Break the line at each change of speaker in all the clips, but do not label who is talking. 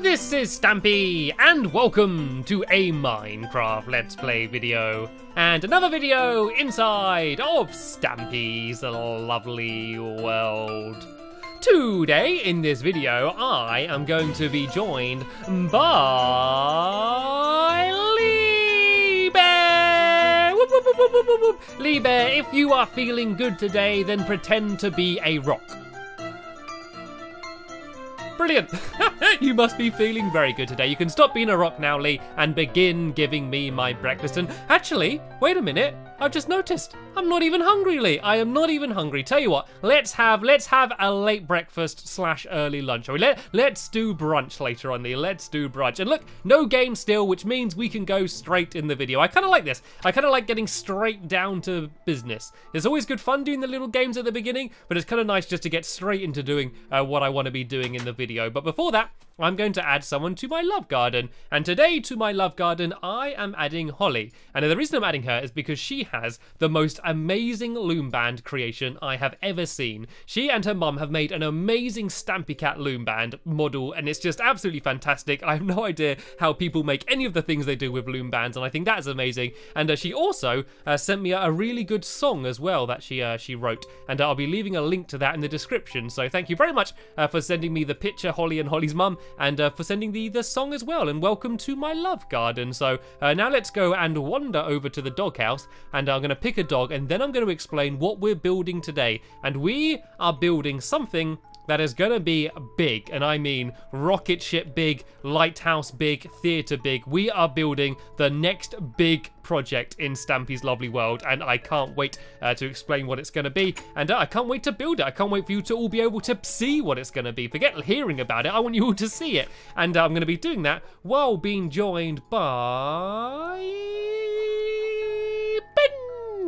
this is Stampy, and welcome to a Minecraft Let's Play video. And another video inside of Stampy's lovely world. Today, in this video, I am going to be joined by Lee Bear! Whoop, whoop, whoop, whoop, whoop, whoop. Lee Bear, if you are feeling good today, then pretend to be a rock. Brilliant! You must be feeling very good today. You can stop being a rock now, Lee, and begin giving me my breakfast. And actually, wait a minute. I've just noticed. I'm not even hungry, Lee. I am not even hungry. Tell you what, let's have a late breakfast / early lunch. Let's do brunch later on, Lee. Let's do brunch. And look, no game still, which means we can go straight in the video. I kind of like this. I kind of like getting straight down to business. It's always good fun doing the little games at the beginning, but it's kind of nice just to get straight into doing what I want to be doing in the video. But before that, I'm going to add someone to my love garden. And today to my love garden, I am adding Holly. And the reason I'm adding her is because she has the most amazing loom band creation I have ever seen. She and her mum have made an amazing Stampy Cat loom band model, and it's just absolutely fantastic. I have no idea how people make any of the things they do with loom bands, and I think that is amazing. And she also sent me a really good song as well that she wrote, and I'll be leaving a link to that in the description. So thank you very much for sending me the picture, Holly and Holly's mum, and for sending the song as well, and welcome to my love garden. So now let's go and wander over to the doghouse, and I'm going to pick a dog, and then I'm going to explain what we're building today. And we are building something that is going to be big, and I mean rocket ship big, lighthouse big, theatre big. We are building the next big project in Stampy's lovely world, and I can't wait to explain what it's going to be, and I can't wait to build it. I can't wait for you to all be able to see what it's going to be. Forget hearing about it, I want you all to see it, and I'm going to be doing that while being joined by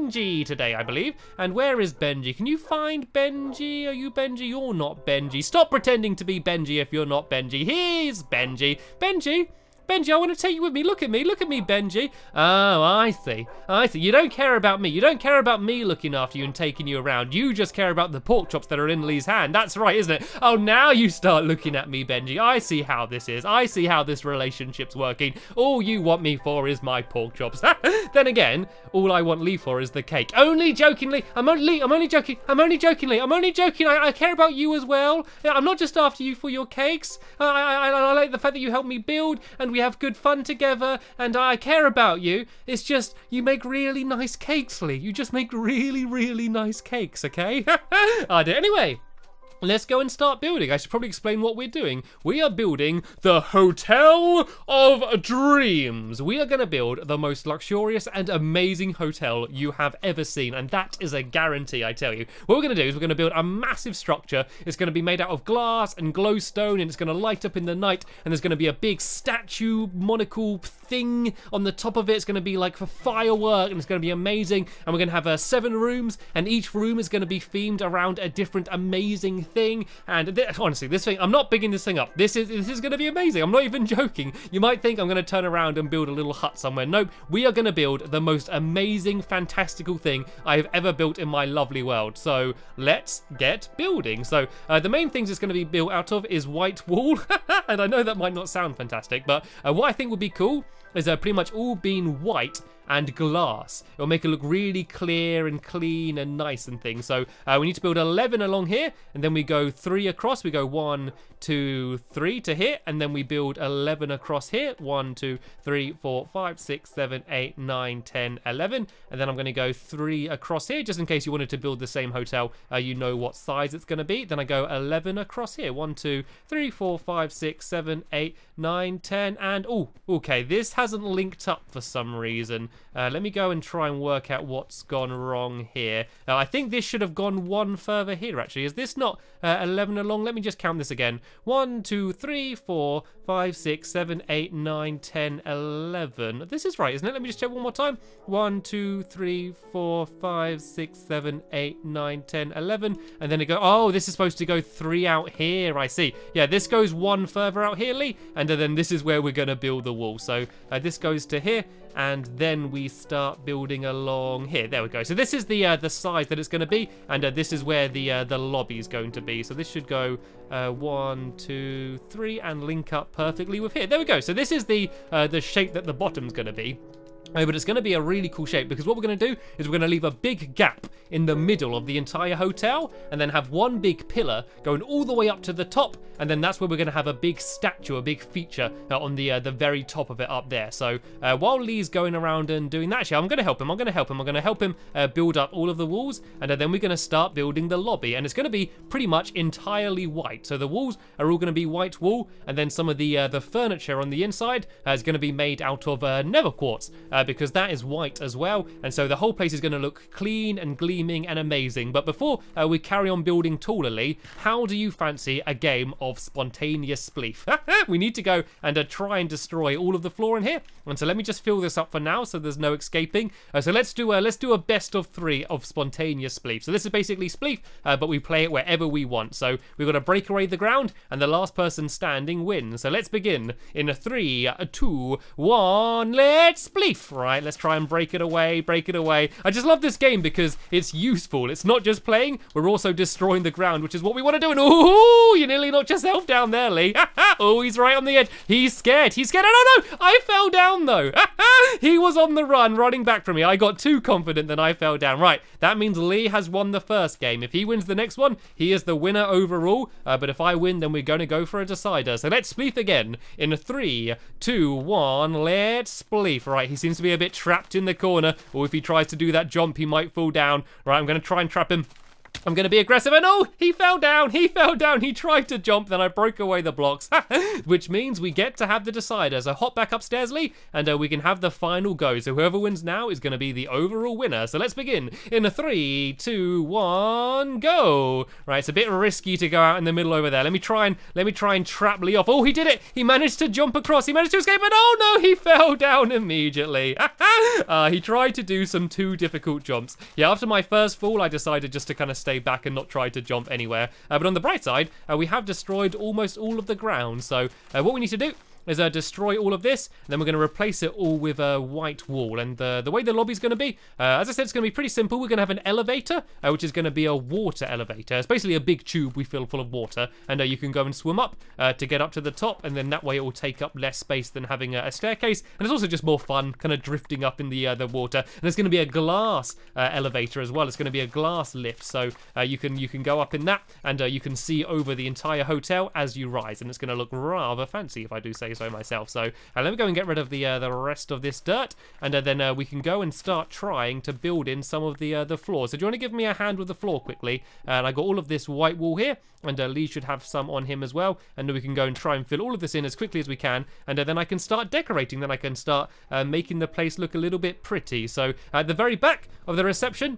Benji today, I believe. And where is Benji? Can you find Benji? Are you Benji? You're not Benji. Stop pretending to be Benji if you're not Benji. Here's Benji. Benji? Benji, I want to take you with me. Look at me, Benji. Oh, I see. You don't care about me. You don't care about me looking after you and taking you around. You just care about the pork chops that are in Lee's hand. That's right, isn't it? Oh, now you start looking at me, Benji. I see how this is. I see how this relationship's working. All you want me for is my pork chops. Then again, all I want Lee for is the cake. Only jokingly. I'm only joking. I'm only joking. I care about you as well. I'm not just after you for your cakes. I like the fact that you help me build, and we have good fun together, and I care about you. It's just, you make really nice cakes, Lee. You just make really, really nice cakes, okay? Anyway, let's go and start building. I should probably explain what we're doing. We are building the Hotel of Dreams. We are going to build the most luxurious and amazing hotel you have ever seen, and that is a guarantee, I tell you. What we're going to do is we're going to build a massive structure. It's going to be made out of glass and glowstone, and it's going to light up in the night, and there's going to be a big statue monocle thing on the top of it. It's going to be like for firework, and it's going to be amazing. And we're going to have 7 rooms, and each room is going to be themed around a different amazing thing. And honestly, this thing, I'm not bigging this thing up. This is going to be amazing. I'm not even joking. You might think I'm going to turn around and build a little hut somewhere. Nope, we are going to build the most amazing, fantastical thing I have ever built in my lovely world. So let's get building. So the main things it's going to be built out of is white wool. And I know that might not sound fantastic, but what I think would be cool is pretty much all being white and glass. It'll make it look really clear and clean and nice and things. So we need to build 11 along here, and then we go 3 across. We go 1, 2, 3 to here, and then we build 11 across here. 1, 2, 3, 4, 5, 6, 7, 8, 9, 10, 11. And then I'm going to go 3 across here, just in case you wanted to build the same hotel. You know what size it's going to be. Then I go 11 across here. 1, 2, 3, 4, 5, 6, 7, 8, 9, 10, and oh, okay, this hasn't linked up for some reason. Let me go and try and work out what's gone wrong here. I think this should have gone 1 further here, actually. Is this not 11 along? Let me just count this again. 1, 2, 3, 4, 5, 6, 7, 8, 9, 10, 11. This is right, isn't it? Let me just check one more time. 1, 2, 3, 4, 5, 6, 7, 8, 9, 10, 11. And then it go, oh, this is supposed to go 3 out here, I see. Yeah, this goes 1 further out here, Lee. And then this is where we're going to build the wall. So this goes to here. and then we start building along here. There we go. So this is the size that it's going to be, and this is where the lobby is going to be. So this should go 1, 2, 3, and link up perfectly with here. There we go. So this is the shape that the bottom's going to be. But it's going to be a really cool shape, because what we're going to do is we're going to leave a big gap in the middle of the entire hotel, and then have one big pillar going all the way up to the top, and then that's where we're going to have a big statue, a big feature on the very top of it up there. So while Lee's going around and doing that, actually, I'm going to help him build up all of the walls, and then we're going to start building the lobby, and it's going to be pretty much entirely white. So the walls are all going to be white wool, and then some of the furniture on the inside is going to be made out of nether quartz, because that is white as well, and so the whole place is going to look clean and gleaming and amazing. But before we carry on building taller, how do you fancy a game of spontaneous spleef? We need to go and try and destroy all of the floor in here, and so let me just fill this up for now so there's no escaping. So let's do a best of 3 of spontaneous spleef. So this is basically spleef, but we play it wherever we want. So we've got to break away the ground, and the last person standing wins. So let's begin in 3, 2, 1, let's spleef. Right, let's try and break it away, I just love this game because it's useful. It's not just playing, we're also destroying the ground, which is what we want to do. And ooh, you nearly knocked yourself down there, Lee. Oh, he's right on the edge. He's scared. Oh no, I fell down though. He was on the run, running back from me. I got too confident that I fell down. Right, that means Lee has won the first game. If he wins the next one, he is the winner overall. But if I win, then we're going to go for a decider. So let's spleef again in 3, 2, 1, let's spleef. Right, he seems to be a bit trapped in the corner, or if he tries to do that jump, he might fall down. Right, I'm going to try and trap him. I'm going to be aggressive, and oh, he fell down. He tried to jump, then I broke away the blocks, which means we get to have the decider. So hop back upstairs, Lee, and we can have the final go. So whoever wins now is going to be the overall winner. So let's begin in 3, 2, 1, go. Right, it's a bit risky to go out in the middle over there. Let me try and trap Lee off. Oh, he did it. He managed to jump across. He managed to escape, but oh no, he fell down immediately. He tried to do some too difficult jumps. Yeah, after my first fall, I decided just to kind of stay back and not try to jump anywhere. But on the bright side, we have destroyed almost all of the ground. So what we need to do is destroy all of this, and then we're going to replace it all with a white wall. And the way the lobby's going to be, as I said, it's going to be pretty simple. We're going to have an elevator, which is going to be a water elevator. It's basically a big tube we fill full of water, and you can go and swim up to get up to the top, and then that way it will take up less space than having a staircase. And it's also just more fun, kind of drifting up in the water. And it's going to be a glass elevator as well. It's going to be a glass lift, so you can go up in that, and you can see over the entire hotel as you rise, and it's going to look rather fancy, if I do say so myself. So let me go and get rid of the rest of this dirt, and then we can go and start trying to build in some of the floors. So do you want to give me a hand with the floor quickly? And I got all of this white wool here, and Lee should have some on him as well, and then we can go and try and fill all of this in as quickly as we can, and then I can start decorating. Then I can start making the place look a little bit pretty. So at the very back of the reception,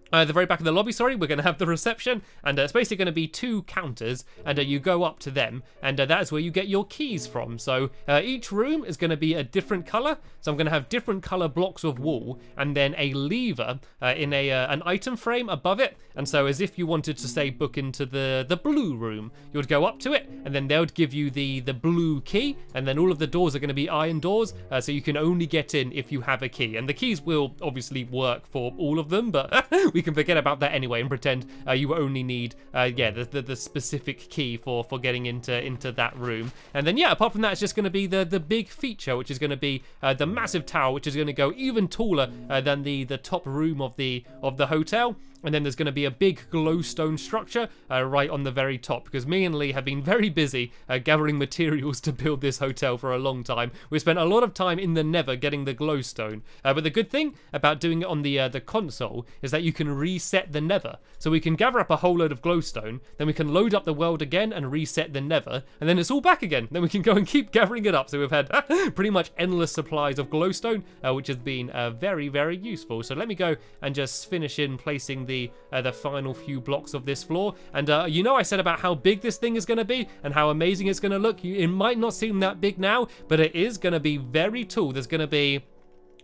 the very back of the lobby, sorry, we're going to have the reception, and it's basically going to be 2 counters, and you go up to them, and that is where you get your keys from. So each room is going to be a different colour, so I'm going to have different colour blocks of wool, and then a lever in an item frame above it, and so as if you wanted to, say, book into the blue room, you would go up to it, and then they would give you the blue key, and then all of the doors are going to be iron doors, so you can only get in if you have a key, and the keys will obviously work for all of them, but we can forget about that anyway and pretend you only need the specific key for getting into that room. And then apart from that, it's just going to be the big feature, which is going to be the massive tower, which is going to go even taller than the top room of the hotel. And then there's going to be a big glowstone structure right on the very top, because me and Lee have been very busy gathering materials to build this hotel for a long time. We spent a lot of time in the nether getting the glowstone, but the good thing about doing it on the console is that you can reset the nether. So we can gather up a whole load of glowstone, then we can load up the world again and reset the nether, and then it's all back again. Then we can go and keep gathering it up. So we've had pretty much endless supplies of glowstone, which has been very, very useful. So let me go and just finish in placing the final few blocks of this floor. And you know, I said about how big this thing is going to be and how amazing it's going to look. It might not seem that big now, but it is going to be very tall. There's going to be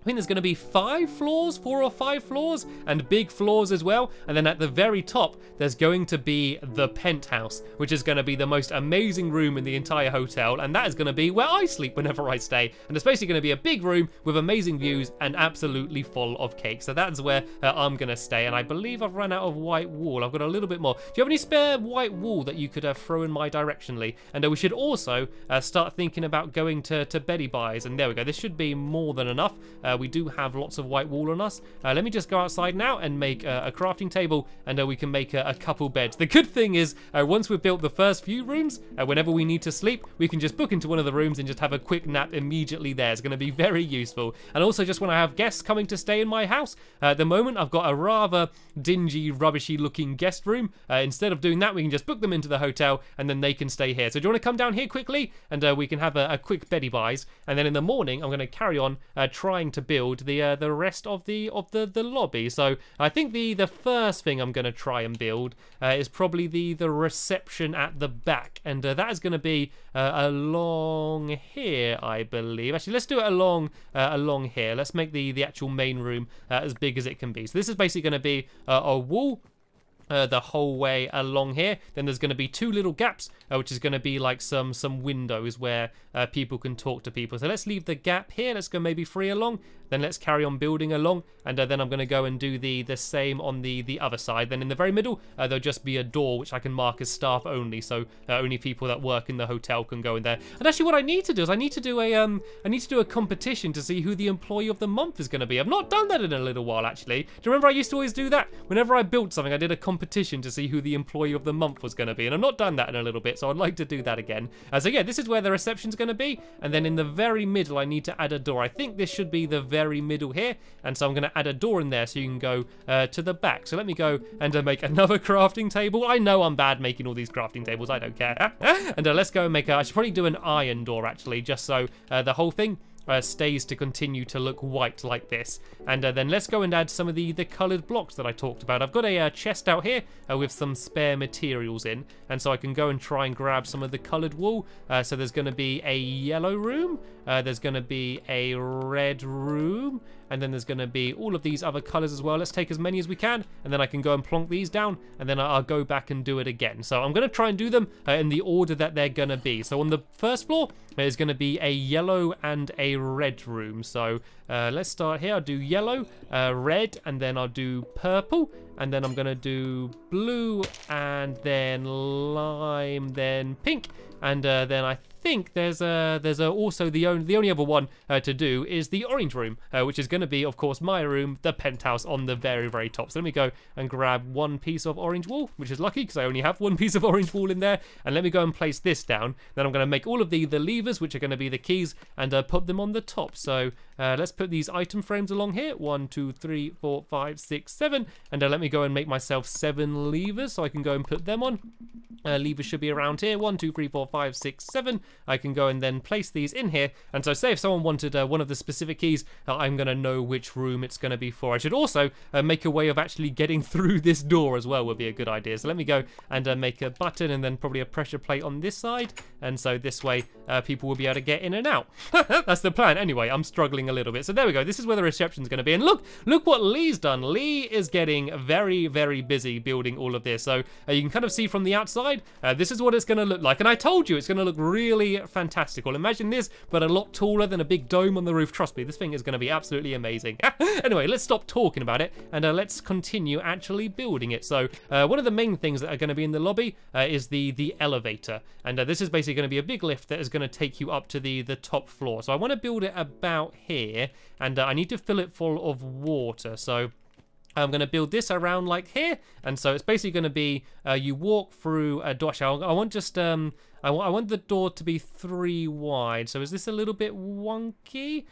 I think there's going to be 5 floors, 4 or 5 floors, and big floors as well. And then at the very top, there's going to be the penthouse, which is going to be the most amazing room in the entire hotel. And that is going to be where I sleep whenever I stay. And it's basically going to be a big room with amazing views and absolutely full of cake. So that's where I'm going to stay. And I believe I've run out of white wool. I've got a little bit more. Do you have any spare white wool that you could throw in my direction, Lee? And we should also start thinking about going to Betty Buys. And there we go. This should be more than enough. We do have lots of white wool on us. Let me just go outside now and make a crafting table, and we can make a couple beds. The good thing is, once we've built the first few rooms, whenever we need to sleep, we can just book into one of the rooms and just have a quick nap immediately there. It's going to be very useful. And also, just when I have guests coming to stay in my house, at the moment I've got a rather dingy, rubbishy looking guest room. Instead of doing that, we can just book them into the hotel and then they can stay here. So do you want to come down here quickly, and we can have a quick Betty Buys, and then in the morning I'm going to carry on trying to build the rest of the lobby. So I think the first thing I'm going to try and build is probably the reception at the back, and that is going to be along here, I believe. Actually, let's do it along here. Let's make the actual main room as big as it can be. So this is basically going to be a wall the whole way along here. Then there's going to be 2 little gaps, which is going to be like some windows where people can talk to people. So let's leave the gap here. Let's go maybe 3 along. Then let's carry on building along, and then I'm going to go and do the same on the other side. Then in the very middle, there'll just be a door which I can mark as staff only, so only people that work in the hotel can go in there. And actually, what I need to do is I need to do a competition to see who the employee of the month is going to be. I've not done that in a little while, actually. Do you remember I used to always do that? Whenever I built something, I did a competition to see who the employee of the month was going to be, and I've not done that in a little bit, so I'd like to do that again. So yeah, this is where the reception's going to be, and then in the very middle, I need to add a door. I think this should be the very middle here, and so I'm going to add a door in there so you can go to the back. So let me go and make another crafting table. I know I'm bad making all these crafting tables, I don't care. And let's go and make I should probably do an iron door actually, just so the whole thing stays to continue to look white like this. And then let's go and add some of the coloured blocks that I talked about. I've got a chest out here with some spare materials in, and so I can go and try and grab some of the coloured wool. So there's going to be a yellow room, there's going to be a red room, and then there's going to be all of these other colours as well. Let's take as many as we can, and then I can go and plonk these down, and then I'll go back and do it again. So I'm going to try and do them in the order that they're going to be. So on the first floor, there's going to be a yellow and a red room. So let's start here. I'll do yellow, red, and then I'll do purple, and then I'm going to do blue, and then lime, then pink, and then I think there's also the only other one to do is the orange room, which is going to be, of course, my room, the penthouse on the very, very top. So let me go and grab 1 piece of orange wool, which is lucky because I only have 1 piece of orange wool in there, and let me go and place this down. Then I'm going to make all of the levers, which are going to be the keys, and put them on the top. So let's put these item frames along here. 1, 2, 3, 4, 5, 6, 7, and let me go and make myself 7 levers so I can go and put them on. Levers should be around here. 1, 2, 3, 4, 5, 6, 7. I can go and then place these in here, and so say if someone wanted one of the specific keys, I'm going to know which room it's going to be for. I should also make a way of actually getting through this door as well, would be a good idea. So let me go and make a button, and then probably a pressure plate on this side, and so this way people will be able to get in and out. That's the plan. Anyway, I'm struggling a little bit. So there we go. This is where the reception's going to be, and look what Lee's done. Lee is getting very, very busy building all of this. So you can kind of see from the outside, this is what it's going to look like, and I told you it's going to look really fantastical. Imagine this, but a lot taller than a big dome on the roof. Trust me, this thing is going to be absolutely amazing. Anyway, let's stop talking about it, and let's continue actually building it. So one of the main things that are going to be in the lobby is the elevator, and this is basically going to be a big lift that is going to take you up to the top floor. So I want to build it about here, and I need to fill it full of water. So I'm going to build this around like here, and so it's basically going to be you walk through a door. I want just I want the door to be 3 wide. So is this a little bit wonky?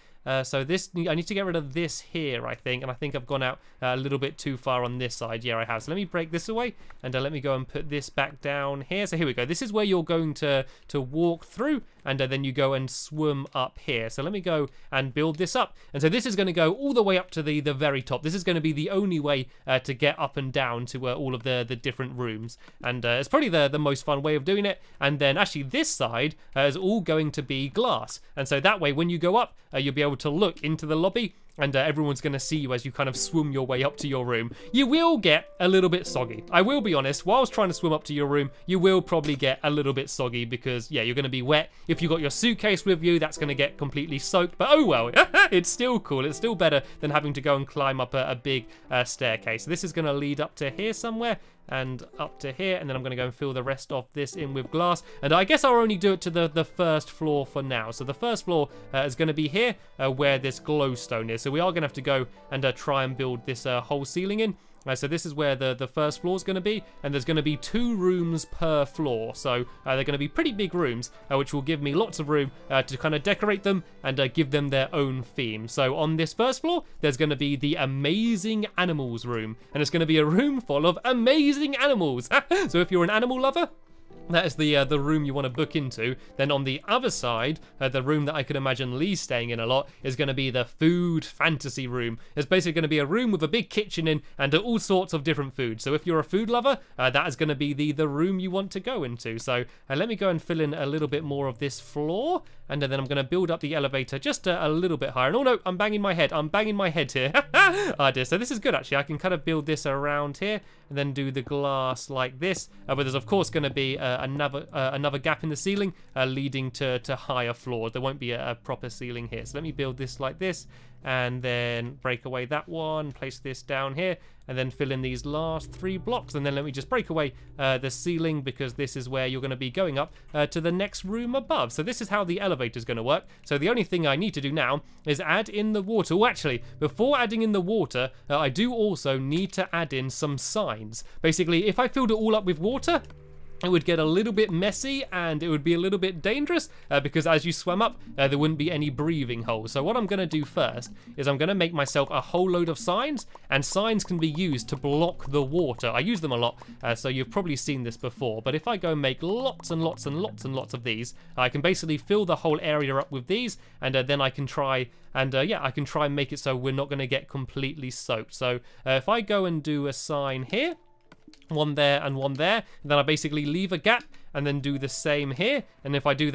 So this, I need to get rid of this here, I think, and I think I've gone out a little bit too far on this side. Yeah, I have. So let me break this away, and let me go and put this back down here. So here we go. This is where you're going to walk through, and then you go and swim up here. So let me go and build this up, and so this is going to go all the way up to the very top. This is going to be the only way to get up and down to all of the different rooms, and it's probably the most fun way of doing it. And then actually this side is all going to be glass, and so that way when you go up, you'll be able able to look into the lobby, and everyone's going to see you as you kind of swim your way up to your room. You will get a little bit soggy. I will be honest, whilst trying to swim up to your room, you will probably get a little bit soggy because, yeah, you're going to be wet. If you got your suitcase with you, that's going to get completely soaked, but oh well, it's still cool. It's still better than having to go and climb up a big staircase. So this is going to lead up to here somewhere, and up to here, and then I'm going to go and fill the rest of this in with glass, and I guess I'll only do it to the first floor for now. So the first floor is going to be here where this glowstone is, so we are going to have to go and try and build this whole ceiling in. So this is where the first floor is going to be, and there's going to be 2 rooms per floor, so they're going to be pretty big rooms, which will give me lots of room to kind of decorate them and give them their own theme. So on this first floor, there's going to be the amazing animals room, and it's going to be a room full of amazing animals. So if you're an animal lover, that is the room you want to book into. Then on the other side, the room that I could imagine Lee staying in a lot is going to be the food fantasy room. It's basically going to be a room with a big kitchen in and all sorts of different food. So if you're a food lover, that is going to be the room you want to go into. So let me go and fill in a little bit more of this floor, and then I'm going to build up the elevator just a little bit higher. And oh no, I'm banging my head. I'm banging my head here. Oh dear. So this is good actually. I can kind of build this around here and then do the glass like this. But there's of course going to be another gap in the ceiling leading to higher floors. There won't be a proper ceiling here. So let me build this like this, and then break away that one, place this down here, and then fill in these last 3 blocks, and then let me just break away the ceiling, because this is where you're going to be going up to the next room above. So this is how the elevator is going to work. So the only thing I need to do now is add in the water. Oh, actually, before adding in the water, I do also need to add in some signs. Basically, if I filled it all up with water, it would get a little bit messy and it would be a little bit dangerous because as you swam up, there wouldn't be any breathing holes. So what I'm going to do first is I'm going to make myself a whole load of signs, and signs can be used to block the water. I use them a lot, so you've probably seen this before. But if I go and make lots and lots and lots and lots of these, I can basically fill the whole area up with these, and then I can try and I can try and make it so we're not going to get completely soaked. So if I go and do a sign here, one there and one there, and then I basically leave a gap and then do the same here, and if I do